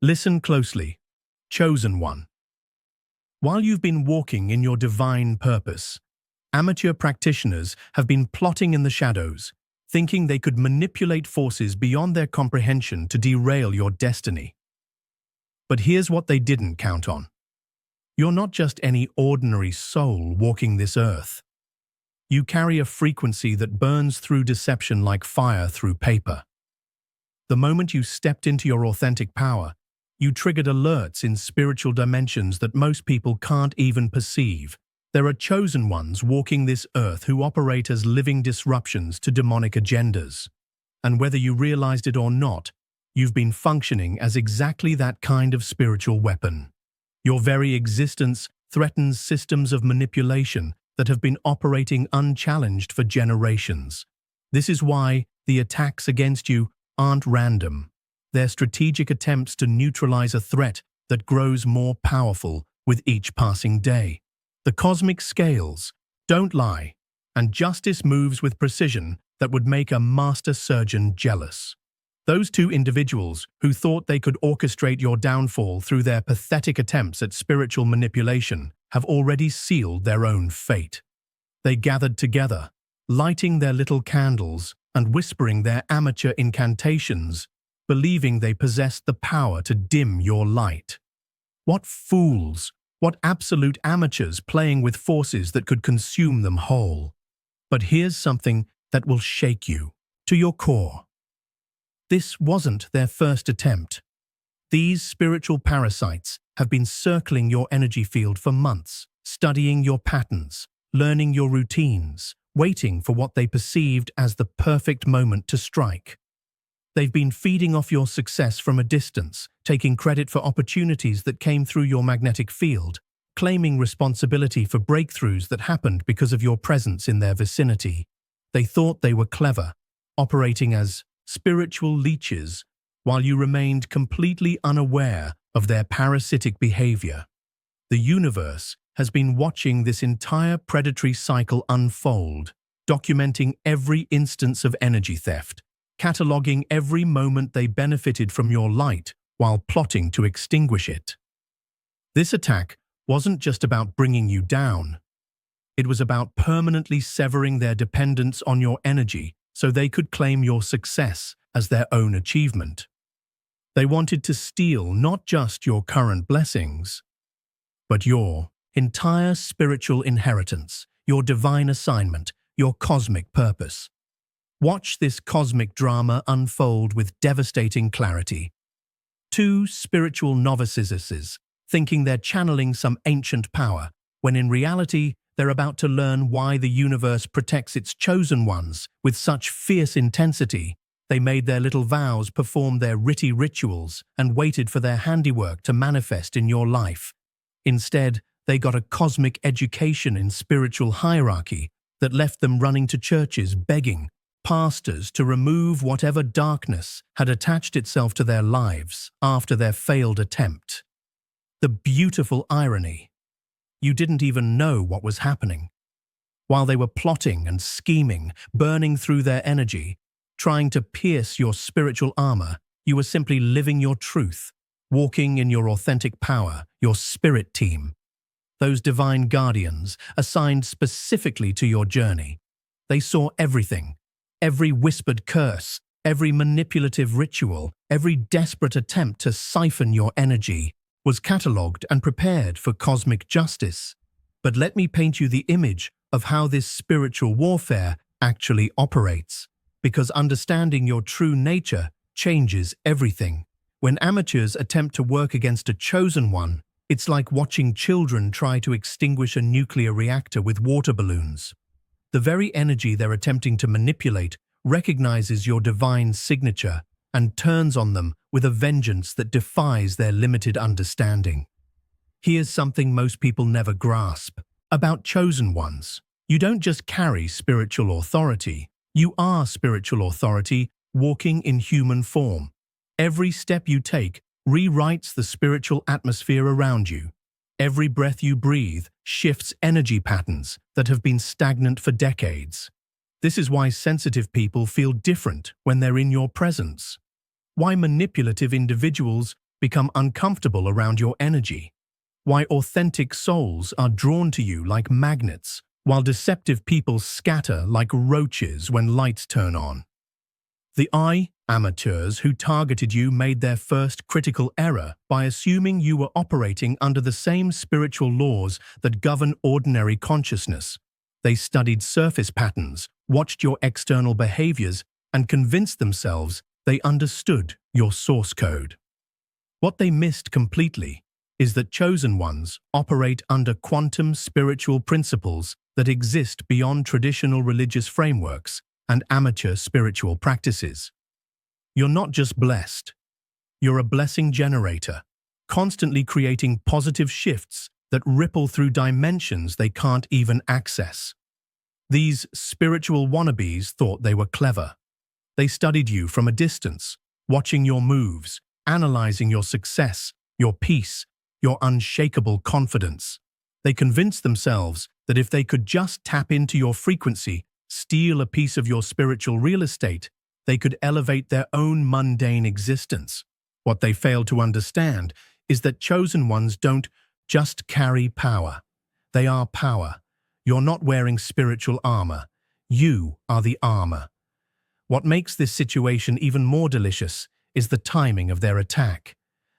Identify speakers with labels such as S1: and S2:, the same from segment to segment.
S1: Listen closely. Chosen one. While you've been walking in your divine purpose, amateur practitioners have been plotting in the shadows, thinking they could manipulate forces beyond their comprehension to derail your destiny. But here's what they didn't count on. You're not just any ordinary soul walking this earth. You carry a frequency that burns through deception like fire through paper. The moment you stepped into your authentic power, you triggered alerts in spiritual dimensions that most people can't even perceive. There are chosen ones walking this earth who operate as living disruptions to demonic agendas. And whether you realized it or not, you've been functioning as exactly that kind of spiritual weapon. Your very existence threatens systems of manipulation that have been operating unchallenged for generations. This is why the attacks against you aren't random. They're strategic attempts to neutralize a threat that grows more powerful with each passing day. The cosmic scales don't lie, and justice moves with precision that would make a master surgeon jealous. Those two individuals who thought they could orchestrate your downfall through their pathetic attempts at spiritual manipulation have already sealed their own fate. They gathered together, lighting their little candles and whispering their amateur incantations, believing they possessed the power to dim your light. What fools! What absolute amateurs playing with forces that could consume them whole. But here's something that will shake you to your core. This wasn't their first attempt. These spiritual parasites have been circling your energy field for months, studying your patterns, learning your routines, waiting for what they perceived as the perfect moment to strike. They've been feeding off your success from a distance, taking credit for opportunities that came through your magnetic field, claiming responsibility for breakthroughs that happened because of your presence in their vicinity. They thought they were clever, operating as spiritual leeches, while you remained completely unaware of their parasitic behavior. The universe has been watching this entire predatory cycle unfold, documenting every instance of energy theft, cataloging every moment they benefited from your light while plotting to extinguish it. This attack wasn't just about bringing you down. It was about permanently severing their dependence on your energy so they could claim your success as their own achievement. They wanted to steal not just your current blessings, but your entire spiritual inheritance, your divine assignment, your cosmic purpose. Watch this cosmic drama unfold with devastating clarity. Two spiritual novices thinking they're channeling some ancient power, when in reality they're about to learn why the universe protects its chosen ones with such fierce intensity. They made their little vows, performed their ritty rituals, and waited for their handiwork to manifest in your life. Instead, they got a cosmic education in spiritual hierarchy that left them running to churches begging pastors to remove whatever darkness had attached itself to their lives after their failed attempt. The beautiful irony. You didn't even know what was happening. While they were plotting and scheming, burning through their energy, trying to pierce your spiritual armor, you were simply living your truth, walking in your authentic power, your spirit team. Those divine guardians assigned specifically to your journey. They saw everything. Every whispered curse, every manipulative ritual, every desperate attempt to siphon your energy was catalogued and prepared for cosmic justice. But let me paint you the image of how this spiritual warfare actually operates, because understanding your true nature changes everything. When amateurs attempt to work against a chosen one, it's like watching children try to extinguish a nuclear reactor with water balloons. The very energy they're attempting to manipulate recognizes your divine signature and turns on them with a vengeance that defies their limited understanding. Here's something most people never grasp about chosen ones. You don't just carry spiritual authority. You are spiritual authority walking in human form. Every step you take rewrites the spiritual atmosphere around you. Every breath you breathe shifts energy patterns that have been stagnant for decades. This is why sensitive people feel different when they're in your presence. Why manipulative individuals become uncomfortable around your energy, why authentic souls are drawn to you like magnets, while deceptive people scatter like roaches when lights turn on. The amateurs who targeted you made their first critical error by assuming you were operating under the same spiritual laws that govern ordinary consciousness. They studied surface patterns, watched your external behaviors, and convinced themselves they understood your source code. What they missed completely is that chosen ones operate under quantum spiritual principles that exist beyond traditional religious frameworks and amateur spiritual practices. You're not just blessed. You're a blessing generator, constantly creating positive shifts that ripple through dimensions they can't even access. These spiritual wannabes thought they were clever. They studied you from a distance, watching your moves, analyzing your success, your peace, your unshakable confidence. They convinced themselves that if they could just tap into your frequency, steal a piece of your spiritual real estate, they could elevate their own mundane existence. What they failed to understand is that chosen ones don't just carry power. They are power. You're not wearing spiritual armor. You are the armor. What makes this situation even more delicious is the timing of their attack.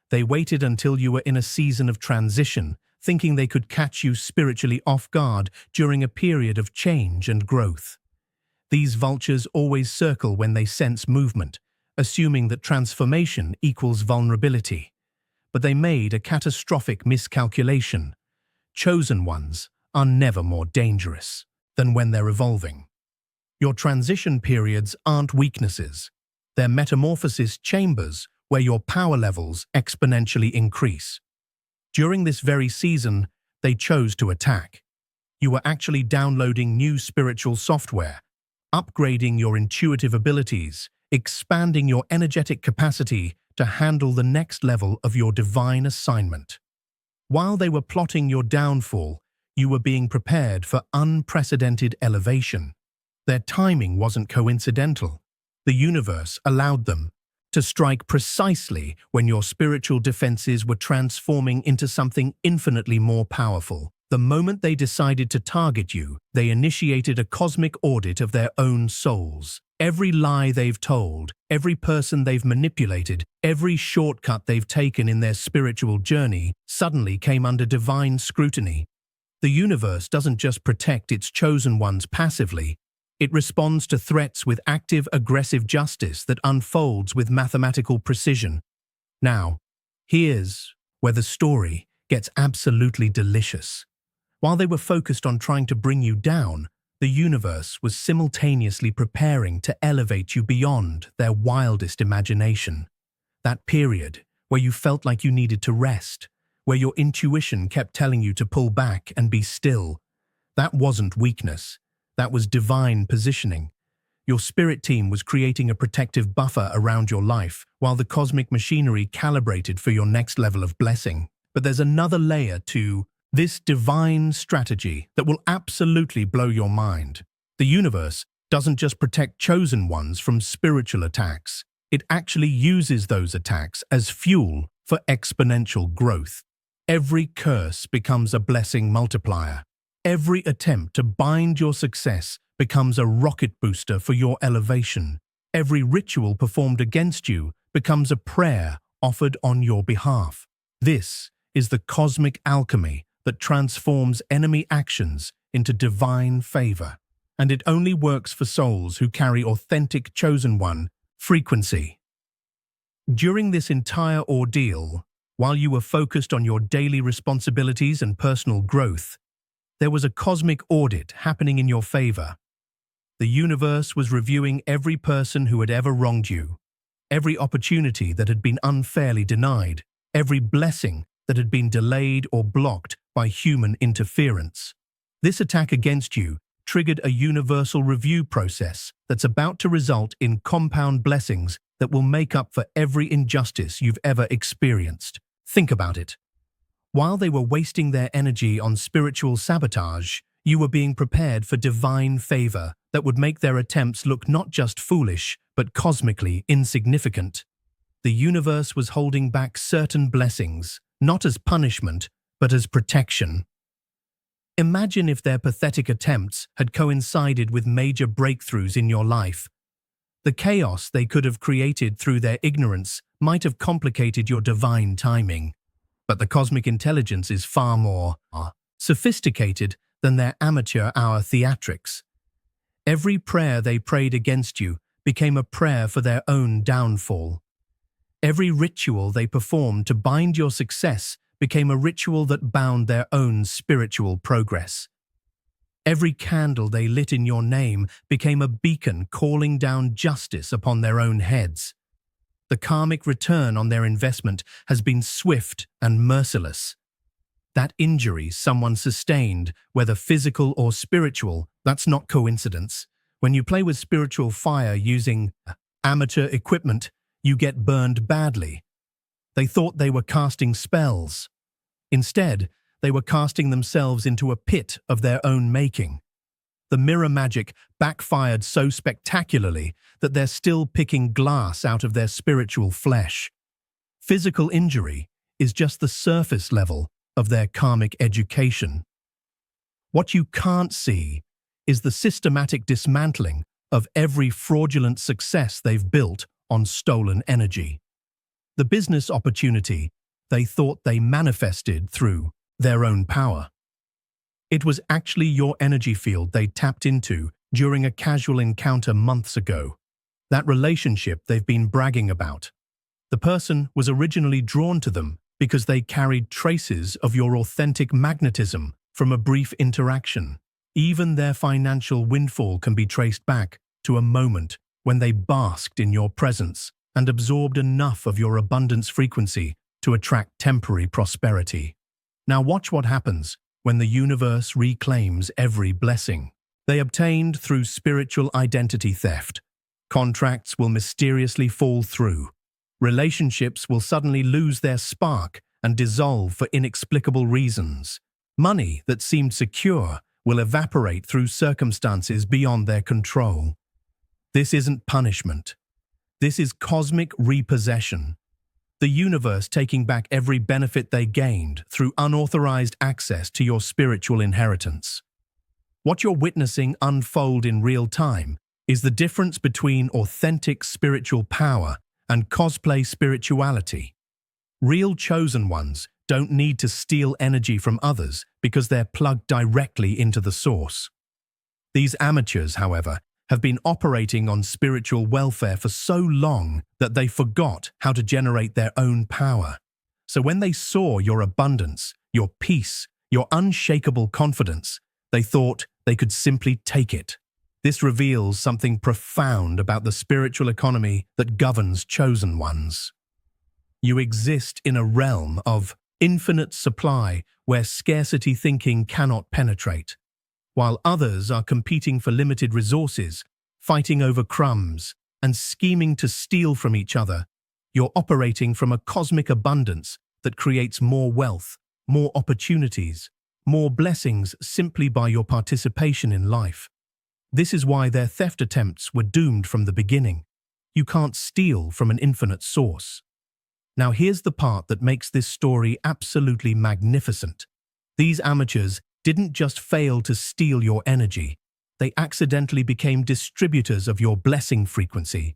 S1: They waited until you were in a season of transition, thinking they could catch you spiritually off guard during a period of change and growth. These vultures always circle when they sense movement, assuming that transformation equals vulnerability. But they made a catastrophic miscalculation. Chosen ones are never more dangerous than when they're evolving. Your transition periods aren't weaknesses. They're metamorphosis chambers where your power levels exponentially increase. During this very season, they chose to attack. You were actually downloading new spiritual software, upgrading your intuitive abilities, expanding your energetic capacity to handle the next level of your divine assignment. While they were plotting your downfall, you were being prepared for unprecedented elevation. Their timing wasn't coincidental. The universe allowed them to strike precisely when your spiritual defenses were transforming into something infinitely more powerful. The moment they decided to target you, they initiated a cosmic audit of their own souls. Every lie they've told, every person they've manipulated, every shortcut they've taken in their spiritual journey suddenly came under divine scrutiny. The universe doesn't just protect its chosen ones passively. It responds to threats with active, aggressive justice that unfolds with mathematical precision. Now, here's where the story gets absolutely delicious. While they were focused on trying to bring you down, the universe was simultaneously preparing to elevate you beyond their wildest imagination. That period where you felt like you needed to rest, where your intuition kept telling you to pull back and be still, that wasn't weakness. That was divine positioning. Your spirit team was creating a protective buffer around your life while the cosmic machinery calibrated for your next level of blessing. But there's another layer to this divine strategy that will absolutely blow your mind. The universe doesn't just protect chosen ones from spiritual attacks. It actually uses those attacks as fuel for exponential growth. Every curse becomes a blessing multiplier. Every attempt to bind your success becomes a rocket booster for your elevation. Every ritual performed against you becomes a prayer offered on your behalf. This is the cosmic alchemy that transforms enemy actions into divine favor. And it only works for souls who carry authentic chosen one frequency. During this entire ordeal, while you were focused on your daily responsibilities and personal growth, there was a cosmic audit happening in your favor. The universe was reviewing every person who had ever wronged you, every opportunity that had been unfairly denied, every blessing that had been delayed or blocked by human interference. This attack against you triggered a universal review process that's about to result in compound blessings that will make up for every injustice you've ever experienced. Think about it. While they were wasting their energy on spiritual sabotage, you were being prepared for divine favor that would make their attempts look not just foolish, but cosmically insignificant. The universe was holding back certain blessings, not as punishment, but as protection. Imagine if their pathetic attempts had coincided with major breakthroughs in your life. The chaos they could have created through their ignorance might have complicated your divine timing. But the cosmic intelligence is far more sophisticated than their amateur hour theatrics. Every prayer they prayed against you became a prayer for their own downfall. Every ritual they performed to bind your success became a ritual that bound their own spiritual progress. Every candle they lit in your name became a beacon calling down justice upon their own heads. The karmic return on their investment has been swift and merciless. That injury someone sustained, whether physical or spiritual, that's not coincidence. When you play with spiritual fire using amateur equipment, you get burned badly. They thought they were casting spells. Instead, they were casting themselves into a pit of their own making. The mirror magic backfired so spectacularly that they're still picking glass out of their spiritual flesh. Physical injury is just the surface level of their karmic education. What you can't see is the systematic dismantling of every fraudulent success they've built on stolen energy. The business opportunity they thought they manifested through their own power. It was actually your energy field they tapped into during a casual encounter months ago. That relationship they've been bragging about. The person was originally drawn to them because they carried traces of your authentic magnetism from a brief interaction. Even their financial windfall can be traced back to a moment when they basked in your presence and absorbed enough of your abundance frequency to attract temporary prosperity. Now watch what happens when the universe reclaims every blessing they obtained through spiritual identity theft. Contracts will mysteriously fall through. Relationships will suddenly lose their spark and dissolve for inexplicable reasons. Money that seemed secure will evaporate through circumstances beyond their control. This isn't punishment. This is cosmic repossession. The universe taking back every benefit they gained through unauthorized access to your spiritual inheritance. What you're witnessing unfold in real time is the difference between authentic spiritual power and cosplay spirituality. Real chosen ones don't need to steal energy from others because they're plugged directly into the source. These amateurs, however, have been operating on spiritual welfare for so long that they forgot how to generate their own power. So when they saw your abundance, your peace, your unshakable confidence, they thought they could simply take it. This reveals something profound about the spiritual economy that governs chosen ones. You exist in a realm of infinite supply where scarcity thinking cannot penetrate. While others are competing for limited resources, fighting over crumbs, and scheming to steal from each other, you're operating from a cosmic abundance that creates more wealth, more opportunities, more blessings simply by your participation in life. This is why their theft attempts were doomed from the beginning. You can't steal from an infinite source. Now here's the part that makes this story absolutely magnificent. These amateurs didn't just fail to steal your energy, they accidentally became distributors of your blessing frequency.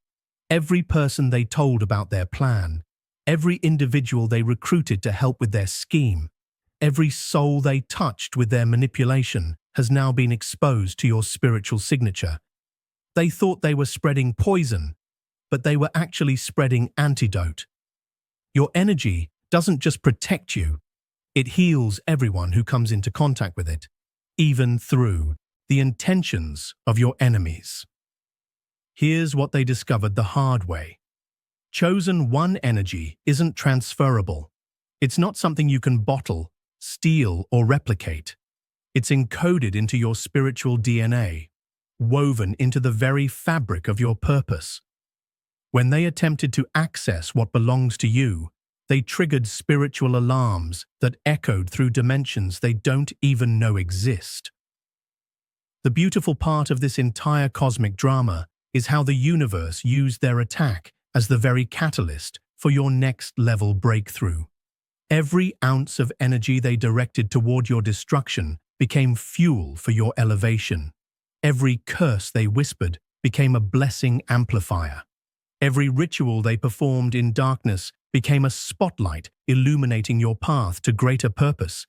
S1: Every person they told about their plan, every individual they recruited to help with their scheme, every soul they touched with their manipulation has now been exposed to your spiritual signature. They thought they were spreading poison, but they were actually spreading antidote. Your energy doesn't just protect you, it heals everyone who comes into contact with it, even through the intentions of your enemies. Here's what they discovered the hard way. Chosen one energy isn't transferable. It's not something you can bottle, steal, or replicate. It's encoded into your spiritual DNA, woven into the very fabric of your purpose. When they attempted to access what belongs to you, they triggered spiritual alarms that echoed through dimensions they don't even know exist. The beautiful part of this entire cosmic drama is how the universe used their attack as the very catalyst for your next level breakthrough. Every ounce of energy they directed toward your destruction became fuel for your elevation. Every curse they whispered became a blessing amplifier. Every ritual they performed in darkness became a spotlight illuminating your path to greater purpose.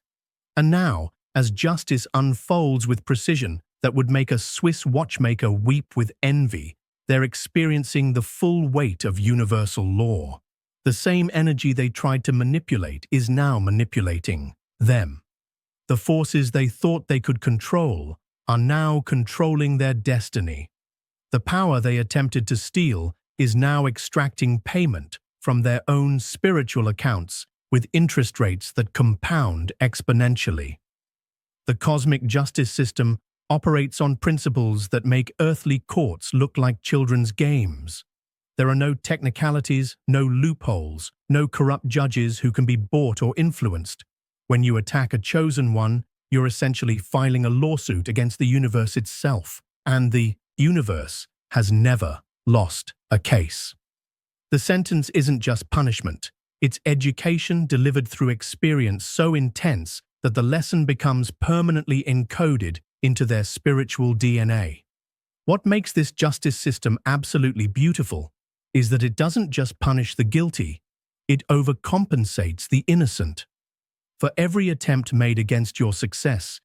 S1: And now, as justice unfolds with precision that would make a Swiss watchmaker weep with envy, they're experiencing the full weight of universal law. The same energy they tried to manipulate is now manipulating them. The forces they thought they could control are now controlling their destiny. The power they attempted to steal is now extracting payment from their own spiritual accounts with interest rates that compound exponentially. The cosmic justice system operates on principles that make earthly courts look like children's games. There are no technicalities, no loopholes, no corrupt judges who can be bought or influenced. When you attack a chosen one, you're essentially filing a lawsuit against the universe itself, and the universe has never lost a case. The sentence isn't just punishment, it's education delivered through experience so intense that the lesson becomes permanently encoded into their spiritual DNA. What makes this justice system absolutely beautiful is that it doesn't just punish the guilty, it overcompensates the innocent. For every attempt made against your success,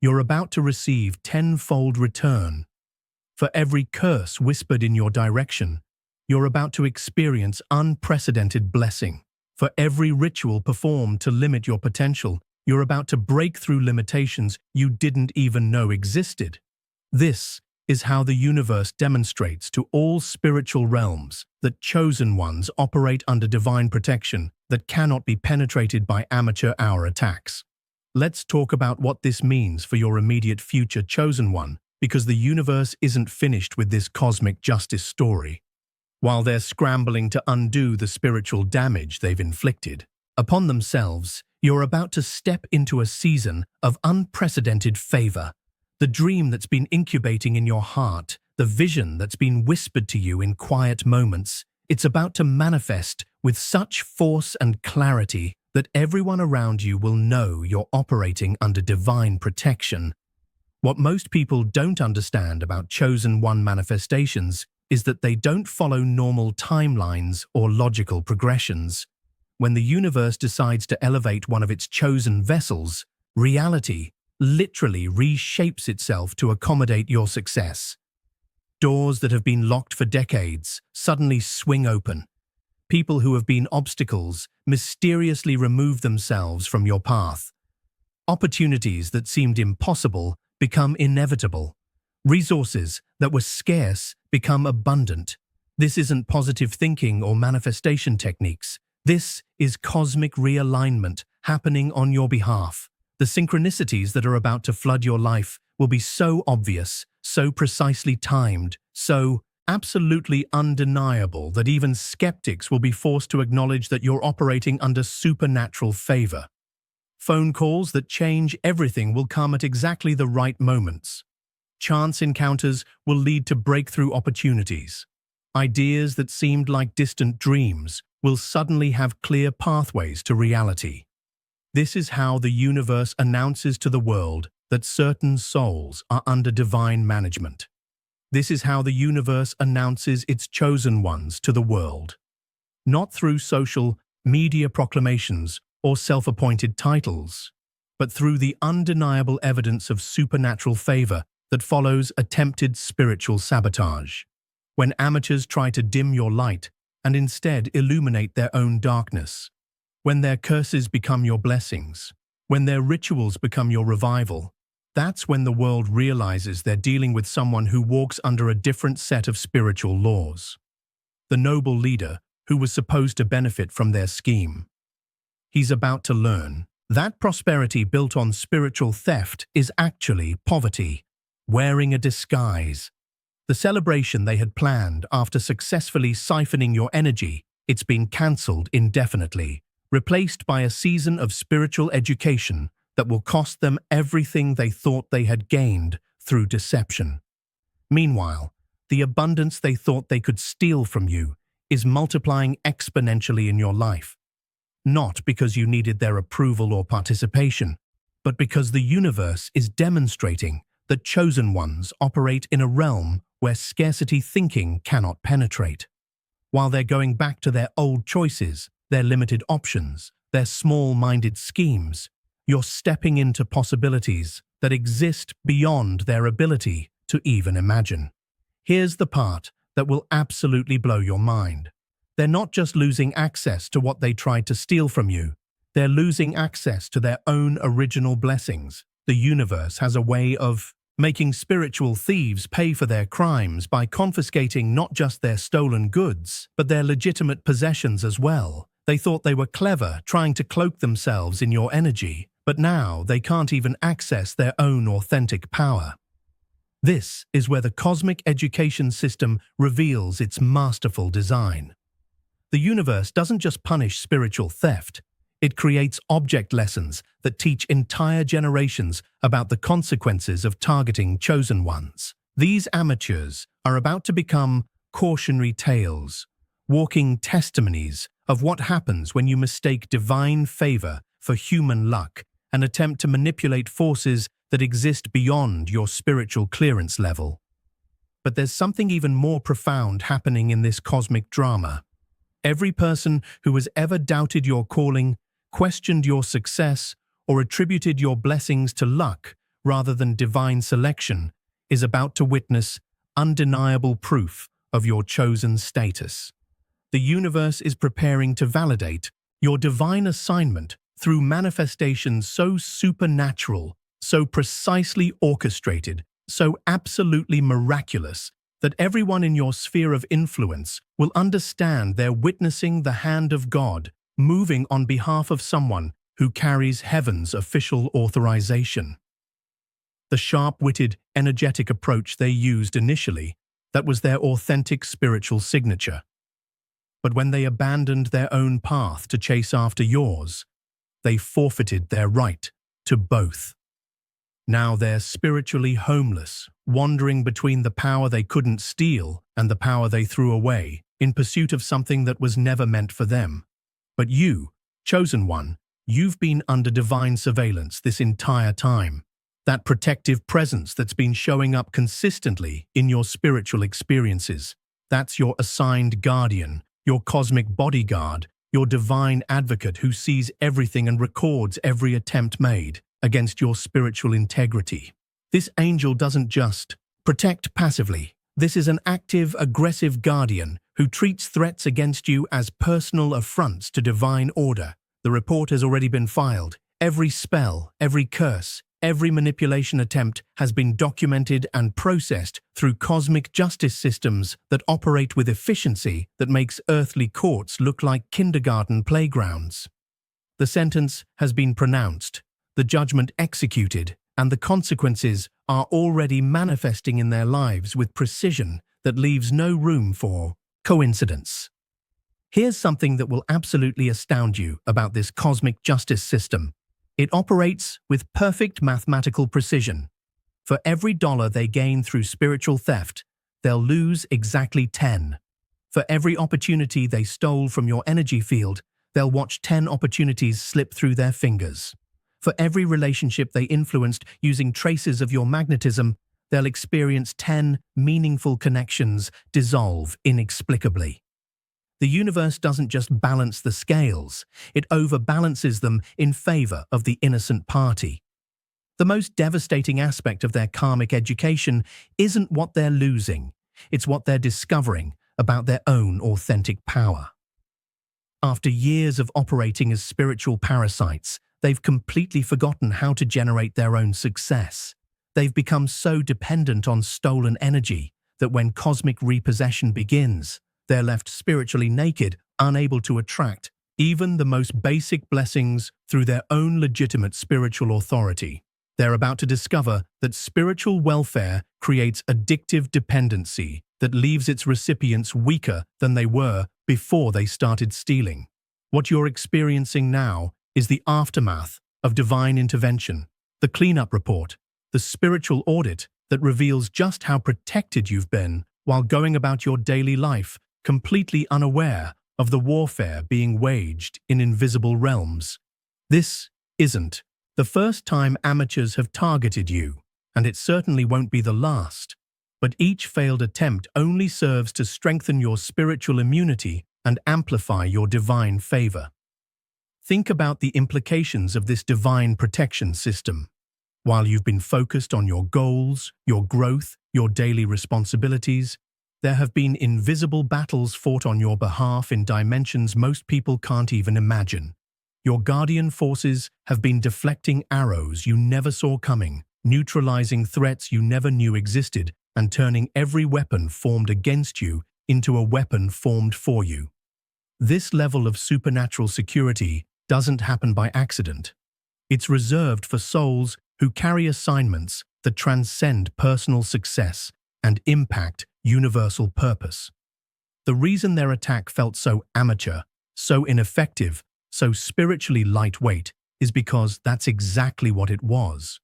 S1: you're about to receive tenfold return. For every curse whispered in your direction, you're about to experience unprecedented blessing. For every ritual performed to limit your potential, you're about to break through limitations you didn't even know existed. This is how the universe demonstrates to all spiritual realms that chosen ones operate under divine protection that cannot be penetrated by amateur hour attacks. Let's talk about what this means for your immediate future chosen one, because the universe isn't finished with this cosmic justice story. While they're scrambling to undo the spiritual damage they've inflicted upon themselves, you're about to step into a season of unprecedented favor. The dream that's been incubating in your heart, the vision that's been whispered to you in quiet moments, it's about to manifest with such force and clarity that everyone around you will know you're operating under divine protection. What most people don't understand about chosen one manifestations is that they don't follow normal timelines or logical progressions. When the universe decides to elevate one of its chosen vessels, reality literally reshapes itself to accommodate your success. Doors that have been locked for decades suddenly swing open. People who have been obstacles mysteriously remove themselves from your path. Opportunities that seemed impossible become inevitable. Resources that were scarce become abundant. This isn't positive thinking or manifestation techniques. This is cosmic realignment happening on your behalf. The synchronicities that are about to flood your life will be so obvious, so precisely timed, so absolutely undeniable that even skeptics will be forced to acknowledge that you're operating under supernatural favor. Phone calls that change everything will come at exactly the right moments. Chance encounters will lead to breakthrough opportunities. Ideas that seemed like distant dreams will suddenly have clear pathways to reality. This is how the universe announces to the world that certain souls are under divine management. This is how the universe announces its chosen ones to the world. Not through social media proclamations or self-appointed titles, but through the undeniable evidence of supernatural favor that follows attempted spiritual sabotage. When amateurs try to dim your light and instead illuminate their own darkness, when their curses become your blessings, when their rituals become your revival, that's when the world realizes they're dealing with someone who walks under a different set of spiritual laws. The noble leader who was supposed to benefit from their scheme. He's about to learn that prosperity built on spiritual theft is actually poverty, wearing a disguise. The celebration they had planned after successfully siphoning your energy, it's been cancelled indefinitely, replaced by a season of spiritual education that will cost them everything they thought they had gained through deception. Meanwhile, the abundance they thought they could steal from you is multiplying exponentially in your life. Not because you needed their approval or participation, but because the universe is demonstrating that chosen ones operate in a realm where scarcity thinking cannot penetrate. While they're going back to their old choices, their limited options, their small-minded schemes, you're stepping into possibilities that exist beyond their ability to even imagine. Here's the part that will absolutely blow your mind. They're not just losing access to what they tried to steal from you. They're losing access to their own original blessings. The universe has a way of making spiritual thieves pay for their crimes by confiscating not just their stolen goods, but their legitimate possessions as well. They thought they were clever, trying to cloak themselves in your energy, but now they can't even access their own authentic power. This is where the cosmic education system reveals its masterful design. The universe doesn't just punish spiritual theft. It creates object lessons that teach entire generations about the consequences of targeting chosen ones. These amateurs are about to become cautionary tales, walking testimonies of what happens when you mistake divine favor for human luck and attempt to manipulate forces that exist beyond your spiritual clearance level. But there's something even more profound happening in this cosmic drama. Every person who has ever doubted your calling, questioned your success, or attributed your blessings to luck rather than divine selection is about to witness undeniable proof of your chosen status. The universe is preparing to validate your divine assignment through manifestations so supernatural, so precisely orchestrated, so absolutely miraculous, that everyone in your sphere of influence will understand they're witnessing the hand of God moving on behalf of someone who carries heaven's official authorization. The sharp-witted, energetic approach they used initially, that was their authentic spiritual signature. But when they abandoned their own path to chase after yours, they forfeited their right to both. Now they're spiritually homeless, wandering between the power they couldn't steal and the power they threw away, in pursuit of something that was never meant for them. But you, chosen one, you've been under divine surveillance this entire time. That protective presence that's been showing up consistently in your spiritual experiences. That's your assigned guardian, your cosmic bodyguard, your divine advocate who sees everything and records every attempt made against your spiritual integrity. This angel doesn't just protect passively. This is an active, aggressive guardian who treats threats against you as personal affronts to divine order. The report has already been filed. Every spell, every curse, every manipulation attempt has been documented and processed through cosmic justice systems that operate with efficiency that makes earthly courts look like kindergarten playgrounds. The sentence has been pronounced, the judgment executed, and the consequences are already manifesting in their lives with precision that leaves no room for coincidence. Here's something that will absolutely astound you about this cosmic justice system. It operates with perfect mathematical precision. For every dollar they gain through spiritual theft, they'll lose exactly 10. For every opportunity they stole from your energy field, they'll watch 10 opportunities slip through their fingers. For every relationship they influenced using traces of your magnetism, they'll experience 10 meaningful connections dissolve inexplicably. The universe doesn't just balance the scales, it overbalances them in favor of the innocent party. The most devastating aspect of their karmic education isn't what they're losing, it's what they're discovering about their own authentic power. After years of operating as spiritual parasites, they've completely forgotten how to generate their own success. They've become so dependent on stolen energy that when cosmic repossession begins, they're left spiritually naked, unable to attract even the most basic blessings through their own legitimate spiritual authority. They're about to discover that spiritual welfare creates addictive dependency that leaves its recipients weaker than they were before they started stealing. What you're experiencing now is the aftermath of divine intervention, the cleanup report, the spiritual audit that reveals just how protected you've been while going about your daily life completely unaware of the warfare being waged in invisible realms. This isn't the first time amateurs have targeted you, and it certainly won't be the last. But each failed attempt only serves to strengthen your spiritual immunity and amplify your divine favor. Think about the implications of this divine protection system. While you've been focused on your goals, your growth, your daily responsibilities, there have been invisible battles fought on your behalf in dimensions most people can't even imagine. Your guardian forces have been deflecting arrows you never saw coming, neutralizing threats you never knew existed, and turning every weapon formed against you into a weapon formed for you. This level of supernatural security doesn't happen by accident. It's reserved for souls who carry assignments that transcend personal success and impact universal purpose. The reason their attack felt so amateur, so ineffective, so spiritually lightweight is because that's exactly what it was.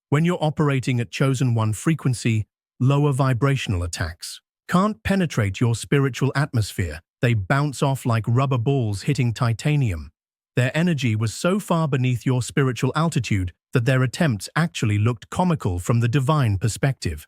S1: When you're operating at chosen one frequency, lower vibrational attacks can't penetrate your spiritual atmosphere. They bounce off like rubber balls hitting titanium. Their energy was so far beneath your spiritual altitude that their attempts actually looked comical from the divine perspective.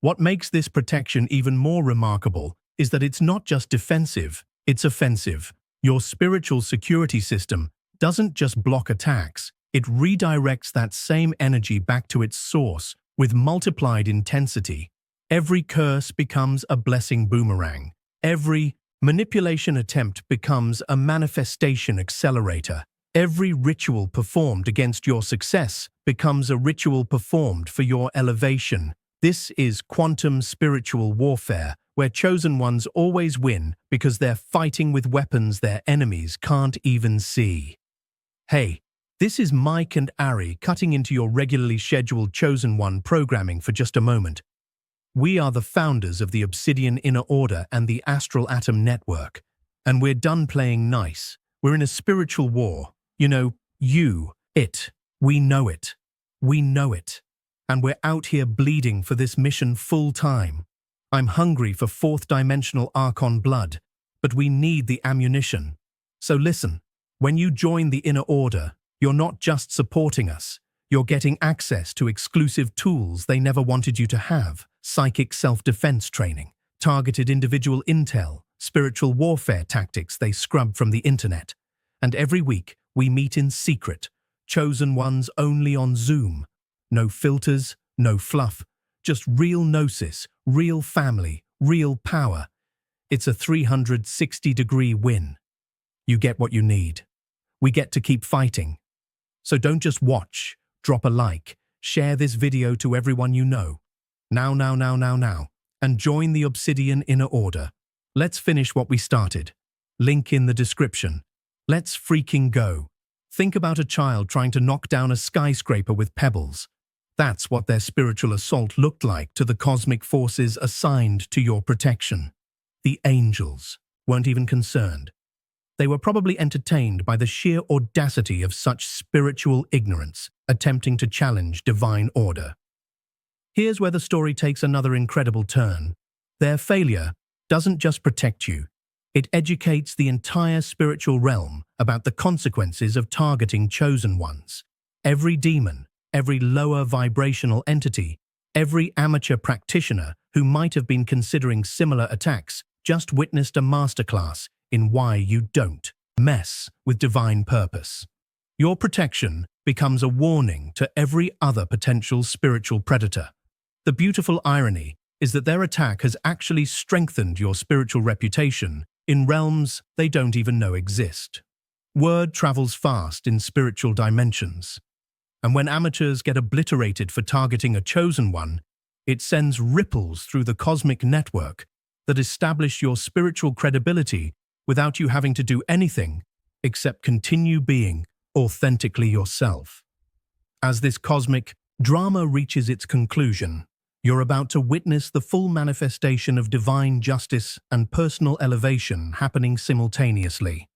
S1: What makes this protection even more remarkable is that it's not just defensive, it's offensive. Your spiritual security system doesn't just block attacks, it redirects that same energy back to its source with multiplied intensity. Every curse becomes a blessing boomerang. Every manipulation attempt becomes a manifestation accelerator. Every ritual performed against your success becomes a ritual performed for your elevation. This is quantum spiritual warfare, where chosen ones always win because they're fighting with weapons their enemies can't even see. Hey, this is Mike and Ari cutting into your regularly scheduled Chosen One programming for just a moment. We are the founders of the Obsidian Inner Order and the Astral Atom Network, and we're done playing nice. We're in a spiritual war. You know, we know it. We know it. And we're out here bleeding for this mission full time. I'm hungry for fourth-dimensional Archon blood, but we need the ammunition. So listen, when you join the Inner Order, you're not just supporting us. You're getting access to exclusive tools they never wanted you to have. Psychic self-defense training, targeted individual intel, spiritual warfare tactics they scrubbed from the internet. And every week, we meet in secret, chosen ones only on Zoom. No filters, no fluff, just real gnosis, real family, real power. It's a 360-degree win. You get what you need. We get to keep fighting. So don't just watch, drop a like, share this video to everyone you know. Now, and join the Obsidian Inner Order. Let's finish what we started. Link in the description. Let's freaking go. Think about a child trying to knock down a skyscraper with pebbles. That's what their spiritual assault looked like to the cosmic forces assigned to your protection. The angels weren't even concerned. They were probably entertained by the sheer audacity of such spiritual ignorance, attempting to challenge divine order. Here's where the story takes another incredible turn. Their failure doesn't just protect you. It educates the entire spiritual realm about the consequences of targeting chosen ones. Every demon, every lower vibrational entity, every amateur practitioner who might have been considering similar attacks just witnessed a masterclass in why you don't mess with divine purpose. Your protection becomes a warning to every other potential spiritual predator. The beautiful irony is that their attack has actually strengthened your spiritual reputation in realms they don't even know exist. Word travels fast in spiritual dimensions, and when amateurs get obliterated for targeting a chosen one, it sends ripples through the cosmic network that establish your spiritual credibility without you having to do anything except continue being authentically yourself. As this cosmic drama reaches its conclusion, you're about to witness the full manifestation of divine justice and personal elevation happening simultaneously.